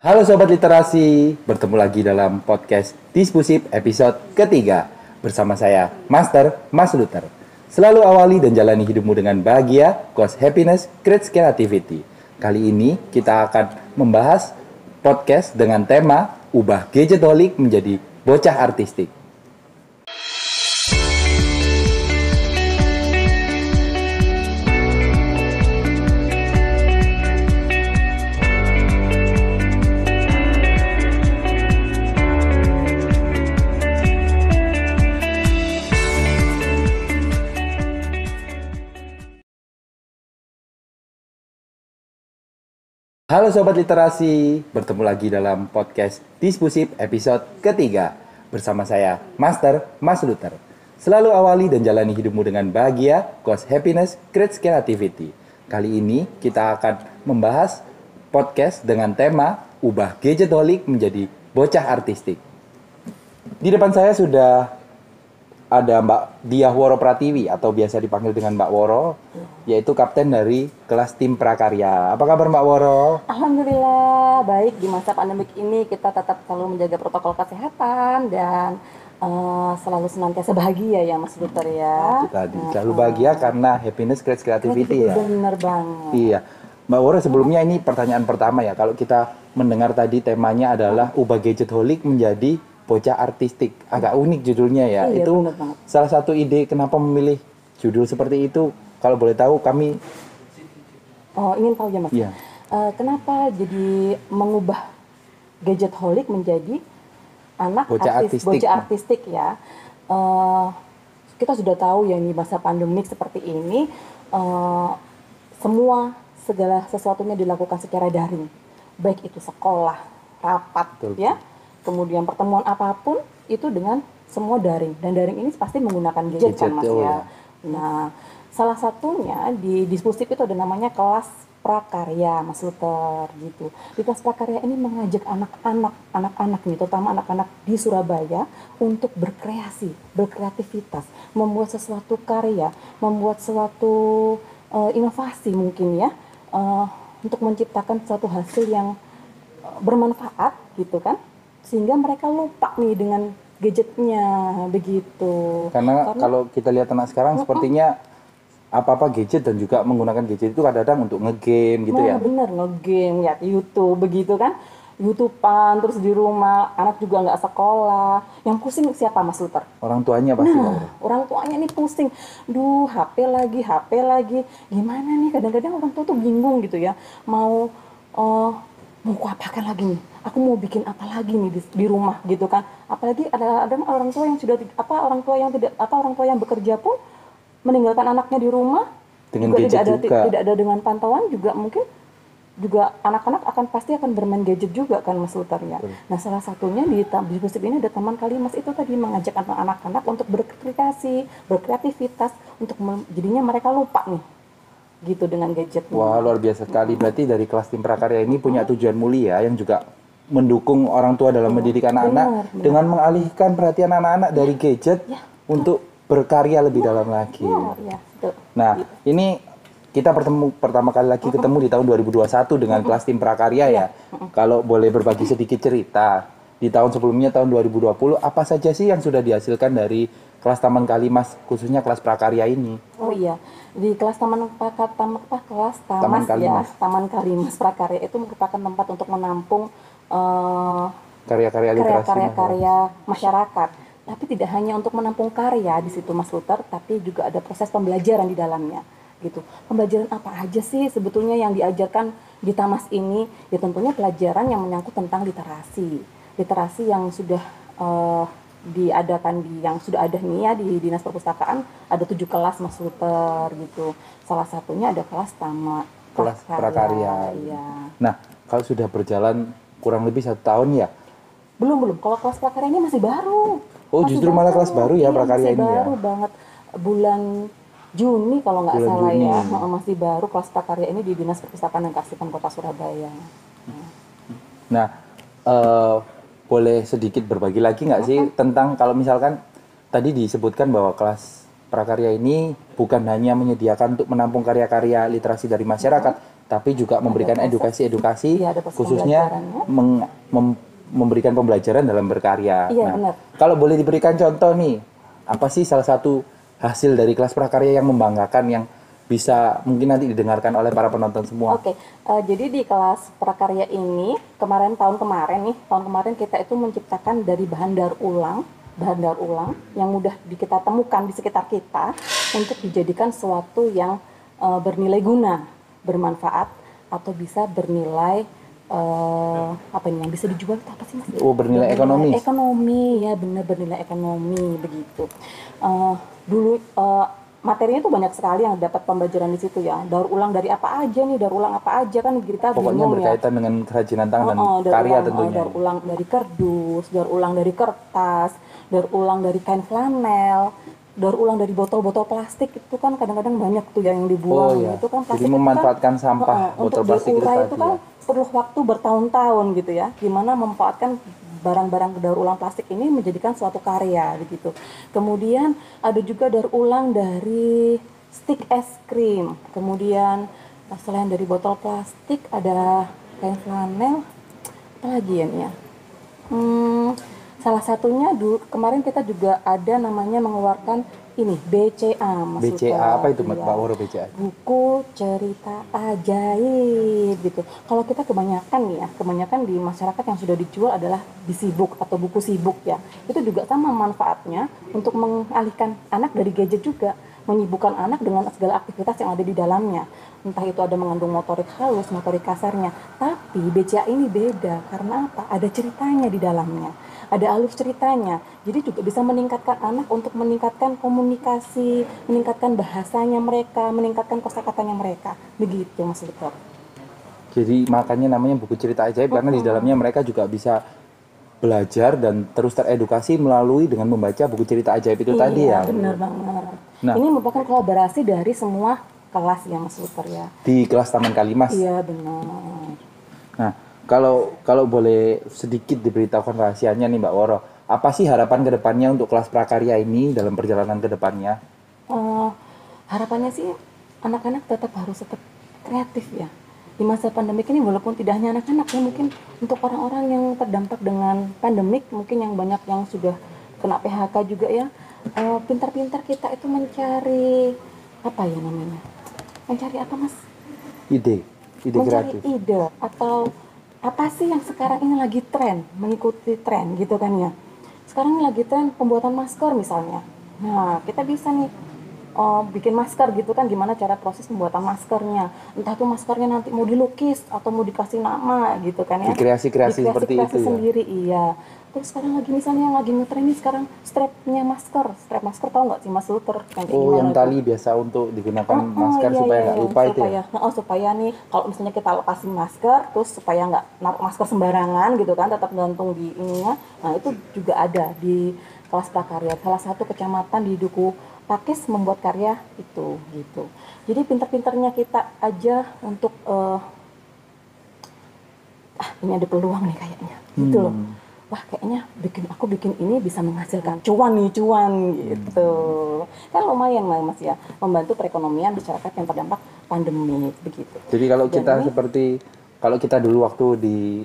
Halo Sobat Literasi, bertemu lagi dalam podcast Diskusi episode ketiga. Bersama saya, Master Mas Luther. Selalu awali dan jalani hidupmu dengan bahagia, cause happiness creates creativity. Kali ini kita akan membahas podcast dengan tema Ubah Gadgetolik menjadi Bocah Artistik. Halo Sobat Literasi, bertemu lagi dalam podcast Diskusi episode ketiga. Bersama saya, Master Mas Luther. Selalu awali dan jalani hidupmu dengan bahagia, cause happiness creates creativity. Kali ini kita akan membahas podcast dengan tema Ubah Gadgetolik menjadi Bocah Artistik. Di depan saya sudah ada Mbak Diah Woro Pratiwi atau biasa dipanggil dengan Mbak Woro, yaitu kapten dari kelas tim prakarya. Apa kabar Mbak Woro? Alhamdulillah baik. Di masa pandemik ini kita tetap selalu menjaga protokol kesehatan dan selalu senantiasa bahagia ya Mas Luther ya. Itu tadi, selalu bahagia karena happiness creates creativity ya. Bener banget. Iya. Mbak Woro, sebelumnya ini pertanyaan pertama ya. Kalau kita mendengar tadi temanya adalah Ubah Gadgetolik menjadi Bocah Artistik. Agak unik judulnya ya. Iya, Itu bener banget. salah satu ide kenapa memilih judul seperti itu. Kalau boleh tahu kami Ingin tahu ya Mas. Iya. Kenapa jadi mengubah gadgetholic menjadi anak Bocah artistik. bocah artistik ya. Kita sudah tahu ya di masa pandemik seperti ini segala sesuatunya dilakukan secara daring. Baik itu sekolah, rapat Betul. ya. Kemudian pertemuan apapun itu dengan semua daring, dan daring ini pasti menggunakan gadget kan Mas Gadget, ya. ya. Nah, salah satunya di Diskusi itu ada namanya kelas prakarya Mas Luther gitu. Di kelas prakarya ini mengajak anak-anak nih, terutama anak-anak di Surabaya untuk berkreativitas, membuat sesuatu karya, membuat suatu inovasi mungkin ya, untuk menciptakan suatu hasil yang bermanfaat gitu kan, sehingga mereka lupa nih dengan gadgetnya begitu. karena kalau kita lihat anak sekarang sepertinya apa-apa gadget dan juga menggunakan gadget itu kadang-kadang untuk ngegame gitu ya. Bener ngegame, lihat YouTube begitu kan, YouTubean terus di rumah, anak juga nggak sekolah. Yang pusing siapa Mas Luther? Orang tuanya pasti. Mbak Woro. Nah, orang tuanya nih pusing. Duh, HP lagi. Gimana nih? Kadang-kadang orang tua tuh bingung gitu ya. Mau aku apakan lagi nih? Aku mau bikin apa lagi nih di rumah gitu kan? Apalagi ada orang tua yang sudah orang tua yang bekerja pun meninggalkan anaknya di rumah Dengan juga gadget juga. tidak ada dengan pantauan juga, mungkin juga anak-anak pasti akan bermain gadget juga kan Mas Luther ya. Nah, salah satunya di Diskusi ini ada teman Kalimas itu tadi mengajak anak-anak untuk berkreasi, berkreativitas untuk jadinya mereka lupa nih gitu dengan gadgetnya. Wah, luar biasa sekali. Berarti dari kelas tim prakarya ini punya tujuan mulia yang juga mendukung orang tua dalam mendidik anak-anak benar. dengan mengalihkan perhatian anak-anak dari gadget untuk berkarya lebih dalam lagi. Ya, betul. Nah, ini kita pertama kali lagi ketemu di tahun 2021 dengan kelas tim prakarya ya. Kalau boleh berbagi sedikit cerita, di tahun sebelumnya tahun 2020 apa saja sih yang sudah dihasilkan dari kelas Taman Kalimas, khususnya kelas prakarya ini? Oh iya, di kelas Taman Kalimas. Taman Kalimas Prakarya itu merupakan tempat untuk menampung Karya-karya literasi. karya-karya masyarakat. Tapi tidak hanya untuk menampung karya di situ Mas Luther, tapi juga ada proses pembelajaran di dalamnya gitu. Pembelajaran apa aja sih sebetulnya yang diajarkan di Tamas ini? Ya tentunya pelajaran yang menyangkut tentang literasi. Literasi yang sudah yang sudah ada nih ya di Dinas Perpustakaan, ada 7 kelas Mas Luther gitu. Salah satunya ada kelas Kelas prakarya. Iya. Nah, kalau sudah berjalan kurang lebih 1 tahun ya? Belum. Kalau kelas prakarya ini masih baru. Oh, Masih justru malah kelas baru ya Iya, prakarya masih ini ya? baru banget. Bulan Juni kalau nggak Bulan salah Juni. ya. Masih baru kelas prakarya ini di Dinas Perpustakaan dan Kearsipan Kota Surabaya. Nah, boleh sedikit berbagi lagi nggak sih tentang kalau misalkan tadi disebutkan bahwa kelas prakarya ini bukan hanya menyediakan untuk menampung karya-karya literasi dari masyarakat, tapi juga memberikan proses. edukasi-edukasi, Iya, ada proses khususnya pembelajarannya. memberikan pembelajaran dalam berkarya. Iya, benar. Kalau boleh diberikan contoh nih, apa sih salah satu hasil dari kelas prakarya yang membanggakan yang bisa mungkin nanti didengarkan oleh para penonton semua? Oke, jadi di kelas prakarya ini tahun kemarin kita itu menciptakan dari bahan daur ulang yang mudah kita temukan di sekitar kita untuk dijadikan sesuatu yang bernilai guna, bermanfaat, atau bisa bernilai apa ini yang bisa dijual itu apa sih Mas? Bernilai ekonomis. Ekonomi, ya benar, bernilai ekonomi begitu. Dulu materinya tuh banyak sekali yang dapat pembelajaran di situ ya. Daur ulang dari apa aja nih, daur ulang apa aja kan kita Pokoknya bingung ya. berkaitan dengan kerajinan tangan dan karya tentunya. Daur ulang dari kardus, daur ulang dari kertas, daur ulang dari kain flanel, daur ulang dari botol-botol plastik itu kan kadang-kadang banyak tuh yang dibuang. Itu kan plastik. Jadi memanfaatkan sampah untuk botol plastik itu diurai tadi. itu kan perlu waktu bertahun-tahun gitu ya. Gimana memanfaatkan barang-barang daur ulang plastik ini menjadikan suatu karya begitu. Kemudian ada juga daur ulang dari stik es krim. Kemudian selain dari botol plastik ada kain flanel, apa lagi ya nih ya? Salah satunya kemarin kita juga ada namanya mengeluarkan ini BCA, BCA apa itu Mbak Woro BCA? Buku cerita ajaib gitu. Kalau kita kebanyakan di masyarakat yang sudah dijual adalah buku atau buku sibuk ya. Itu juga sama manfaatnya untuk mengalihkan anak dari gadget juga, menyibukkan anak dengan segala aktivitas yang ada di dalamnya. Entah itu ada mengandung motorik halus, motorik kasarnya. Tapi BCA ini beda karena apa? Ada ceritanya di dalamnya. Ada alur ceritanya, jadi juga bisa meningkatkan anak untuk meningkatkan komunikasi, meningkatkan bahasanya mereka, meningkatkan kosakatanya mereka, begitu Mas Victor. Jadi makanya namanya buku cerita ajaib karena di dalamnya mereka juga bisa belajar dan terus teredukasi melalui dengan membaca buku cerita ajaib itu tadi ya. Iya, benar banget. Nah, ini merupakan kolaborasi dari semua kelas ya Mas Victor ya. Di kelas Taman Kalimas. Iya benar. Nah, kalau boleh sedikit diberitahukan rahasianya nih Mbak Woro, apa sih harapan kedepannya untuk kelas prakarya ini dalam perjalanan kedepannya? Harapannya sih anak-anak tetap kreatif ya. Di masa pandemik ini walaupun tidak hanya anak-anak ya, mungkin untuk orang-orang yang terdampak dengan pandemik, mungkin yang banyak yang sudah kena PHK juga ya, pintar-pintar kita itu mencari apa ya namanya? Mencari apa Mas? Ide mencari kreatif. ide atau apa sih yang sekarang ini lagi tren, mengikuti tren gitu kan ya. Sekarang ini lagi tren pembuatan masker misalnya. Nah, kita bisa nih bikin masker gitu kan, gimana cara proses pembuatan maskernya. Entah itu maskernya nanti mau dilukis atau mau dikasih nama gitu kan ya. Kreasi-kreasi seperti itu sendiri, iya. Terus sekarang lagi misalnya yang lagi ngetren nih sekarang strap masker tahu nggak sih Mas Luther? Yang tali biasa untuk digunakan masker supaya nggak lupa itu ya? Supaya nih kalau misalnya kita lepasin masker terus supaya nggak naruh masker sembarangan gitu kan, tetap gantung di ininya. Nah itu juga ada di kelas prakarya. Salah satu kecamatan di Duku Pakis membuat karya itu gitu. Jadi pinter-pinternya kita aja untuk ini ada peluang nih kayaknya gitu loh. Wah kayaknya aku bikin ini bisa menghasilkan cuan gitu. Kan lumayan lah Mas ya, membantu perekonomian masyarakat yang terdampak pandemi begitu. Jadi kalau kita dulu waktu di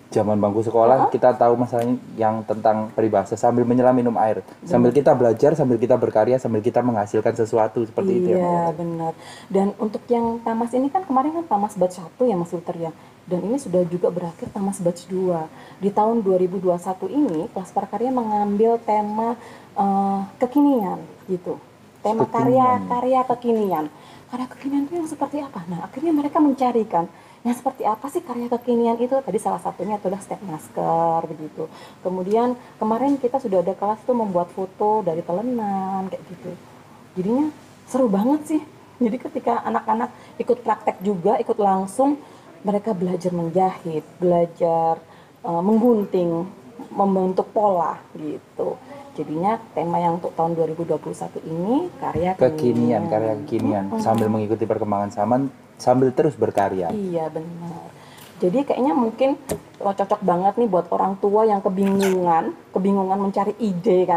zaman bangku sekolah, kita tahu masalahnya yang tentang peribahasa sambil menyelam minum air. Sambil kita belajar, sambil kita berkarya, sambil kita menghasilkan sesuatu seperti itu ya. Iya, benar. Dan untuk yang Tamas ini kan kemarin kan Tamas batch 1 ya Mas Luther ya. Dan ini sudah juga berakhir Tamas batch 2. Di tahun 2021 ini kelas prakarya mengambil tema kekinian gitu. Tema karya kekinian. Karya kekinian itu yang seperti apa? Nah, akhirnya mereka mencarikan yang seperti apa sih karya kekinian itu. Tadi salah satunya adalah stek masker begitu. Kemudian kemarin kita sudah ada kelas tuh membuat foto dari telenan kayak gitu. Jadinya seru banget sih. Jadi ketika anak-anak ikut praktek juga, ikut langsung, mereka belajar menjahit, belajar menggunting, membentuk pola gitu. Jadinya tema yang untuk tahun 2021 ini karya kekinian. Sambil mengikuti perkembangan zaman, sambil terus berkarya. Iya benar. Jadi kayaknya mungkin cocok banget nih buat orang tua yang kebingungan mencari ide.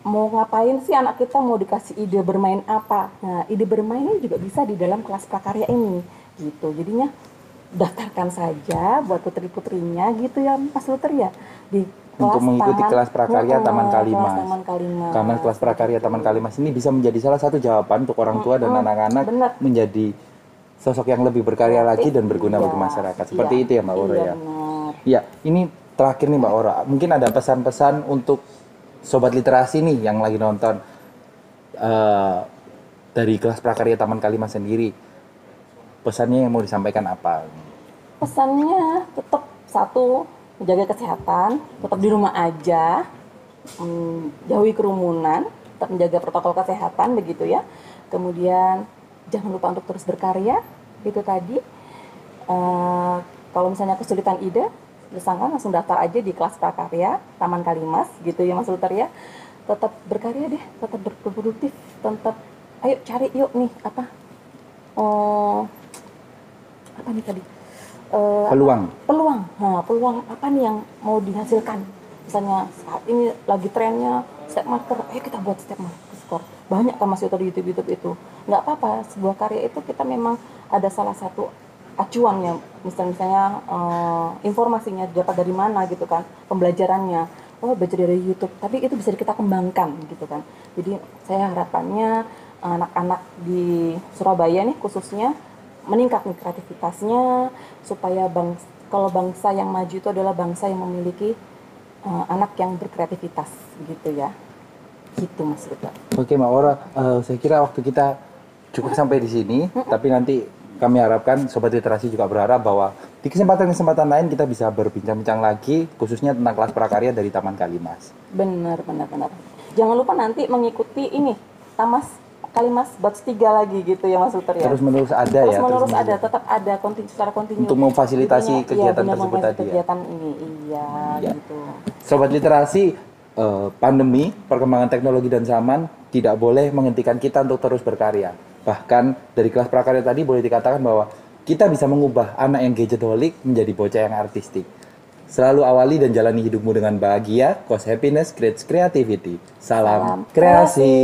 Mau ngapain sih anak kita, mau dikasih ide bermain apa? Nah, ide bermain ini juga bisa di dalam kelas prakarya ini. gitu. Jadinya daftarkan saja buat putri-putrinya gitu ya Mas Luther ya di Untuk mengikuti kelas prakarya Taman kelas Kalimas. Taman Kalimas. Karena kelas prakarya Taman Kalimas ini bisa menjadi salah satu jawaban untuk orang tua dan anak-anak Benar. menjadi sosok yang lebih berkarya lagi dan berguna bagi masyarakat. Seperti itu ya Mbak Ora iya, ya. Benar. Ya, ini terakhir nih Mbak Ora. Mungkin ada pesan-pesan untuk sobat literasi nih yang lagi nonton dari kelas prakarya Taman Kalimas sendiri. Pesannya yang mau disampaikan apa? Pesannya tetap satu, menjaga kesehatan, tetap di rumah aja, jauhi kerumunan, tetap menjaga protokol kesehatan begitu ya. Kemudian jangan lupa untuk terus berkarya, itu tadi. Kalau misalnya kesulitan ide, langsung daftar aja di kelas prakarya Taman Kalimas gitu ya Mas Luther ya. Tetap berkarya deh, tetap berproduktif, tetap ayo cari yuk nih apa nih tadi Peluang. peluang apa nih yang mau dihasilkan, misalnya saat ini lagi trennya step marker, ayo kita buat step marker. Banyak kan Mas Luther di YouTube itu, nggak apa-apa, sebuah karya itu kita memang ada salah satu acuan ya, misalnya informasinya dapat dari mana gitu kan, pembelajarannya belajar dari YouTube, tapi itu bisa kita kembangkan gitu kan. Jadi saya harapannya anak-anak di Surabaya nih khususnya meningkat nih kreativitasnya, supaya kalau bangsa yang maju itu adalah bangsa yang memiliki anak yang berkreativitas gitu ya. Gitu Mas Luther. Oke Mbak Ora, saya kira waktu kita cukup sampai di sini, tapi nanti kami harapkan Sobat Literasi juga berharap bahwa di kesempatan-kesempatan lain kita bisa berbincang-bincang lagi, khususnya tentang kelas prakarya dari Taman Kalimas. Benar. Jangan lupa nanti mengikuti ini, Tamas Kalimas batch 3 lagi gitu ya Mas Luther ya. Terus menerus ada Terus ya? menerus ada, tetap ada secara kontinu. Untuk memfasilitasi Intinya, kegiatan benar, tersebut tadi ya? kegiatan ini, iya gitu. Sobat Literasi, pandemi, perkembangan teknologi dan zaman tidak boleh menghentikan kita untuk terus berkarya. Bahkan dari kelas prakarya tadi boleh dikatakan bahwa kita bisa mengubah anak yang gadgetolik menjadi bocah yang artistik. Selalu awali dan jalani hidupmu dengan bahagia, cause happiness creates creativity. Salam kreasi.